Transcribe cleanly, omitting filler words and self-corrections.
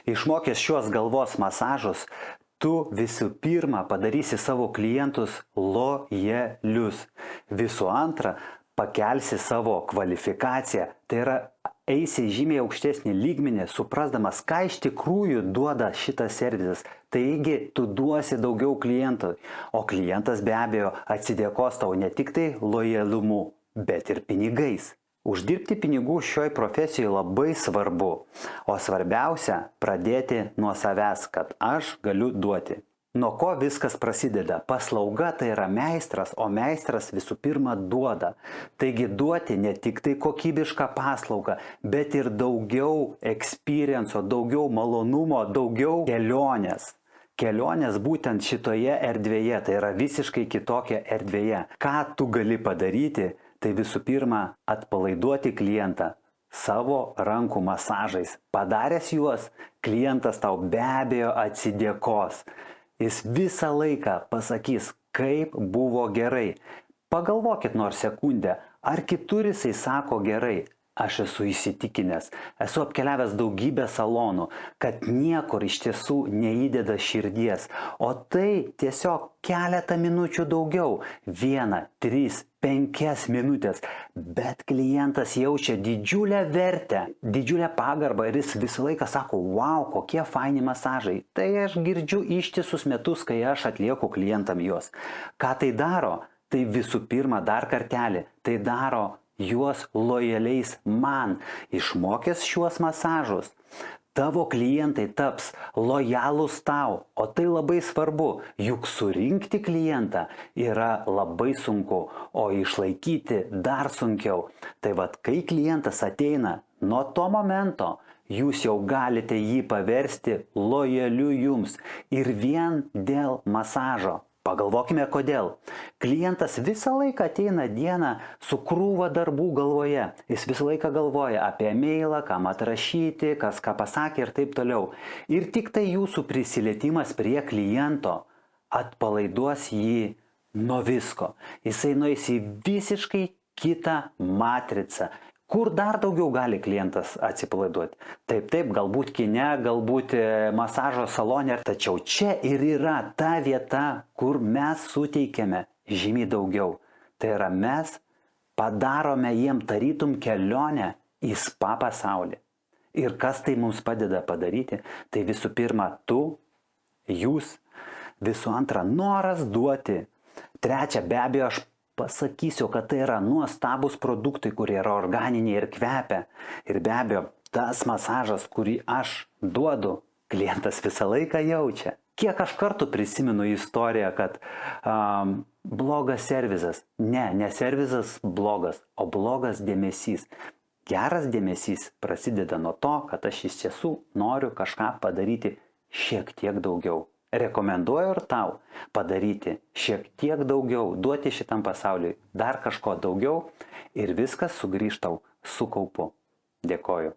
Išmokęs šios galvos masažus, tu visų pirma padarysi savo klientus lojalius. Visų antra, pakelsi savo kvalifikaciją, tai yra eisi žymiai aukštesnį lygmenį, suprasdamas, ką iš tikrųjų duoda šitas servisas. Taigi, tu duosi daugiau klientui, o klientas be abejo atsidėkos tau ne tik tai lojalumu, bet ir pinigais. Uždirbti pinigų šioj profesijoje labai svarbu, o svarbiausia pradėti nuo savęs, kad aš galiu duoti. Nuo ko viskas prasideda? Paslauga tai yra meistras, o meistras visų pirma duoda. Taigi duoti ne tik tai kokybišką paslaugą, bet ir daugiau experienco, daugiau malonumo, daugiau kelionės. Kelionės būtent šitoje erdvėje, tai yra visiškai kitokia erdvėje. Ką tu gali padaryti? Tai visų pirma atpalaiduoti klientą savo rankų masažais. Padaręs juos, klientas tau be abejo atsidėkos. Jis visą laiką pasakys, kaip buvo gerai. Pagalvokit nors sekundę, ar kitur jisai sako gerai. Aš esu įsitikinęs, esu apkeliavęs daugybę salonų, kad niekur iš tiesų neįdeda širdies, o tai tiesiog keletą minučių daugiau, 1, 3, 5 minutės, bet klientas jaučia didžiulę vertę, didžiulę pagarbą ir jis visą laiką sako, wow, kokie faini masažai. Tai aš girdžiu ištisus metus, kai aš atlieku klientam juos. Ką tai daro? Tai visų pirma, dar kartelį, tai daro juos lojaliais man. Išmokęs šiuos masažus, tavo klientai taps lojalūs tau, o tai labai svarbu, juk surinkti klientą yra labai sunku, o išlaikyti dar sunkiau. Tai vat, kai klientas ateina, nuo to momento jūs jau galite jį paversti lojaliu jums ir vien dėl masažo. Pagalvokime kodėl. Klientas visą laiką ateina dieną su krūva darbų galvoje. Jis visą laiką galvoja apie mailą, kam atrašyti, kas ką pasakė ir taip toliau. Ir tik tai jūsų prisilietimas prie kliento atpalaiduos jį nuo visko. Jisai nueis į visiškai kitą matricą. Kur dar daugiau gali klientas atsipalaiduoti? Taip, galbūt kine, galbūt masažo salone, tačiau čia ir yra ta vieta, kur mes suteikiame žymiai daugiau. Tai yra mes padarome jiem tarytum kelionę į spa pasaulį. Ir kas tai mums padeda padaryti? Tai visų pirma tu, jūs, visų antra noras duoti. Trečia, be abejo, aš pasakysiu, kad tai yra nuostabus produktai, kurie yra organiniai ir kvepia. Ir be abejo, tas masažas, kurį aš duodu, klientas visą laiką jaučia. Kiek aš kartų prisimenu istoriją, kad blogas servisas. Ne servisas blogas, o blogas dėmesys. Geras dėmesys prasideda nuo to, kad aš iš tiesų noriu kažką padaryti šiek tiek daugiau. Rekomenduoju ir tau padaryti šiek tiek daugiau, duoti šitam pasauliui dar kažko daugiau ir viskas sugrįž tau su kaupu. Dėkoju.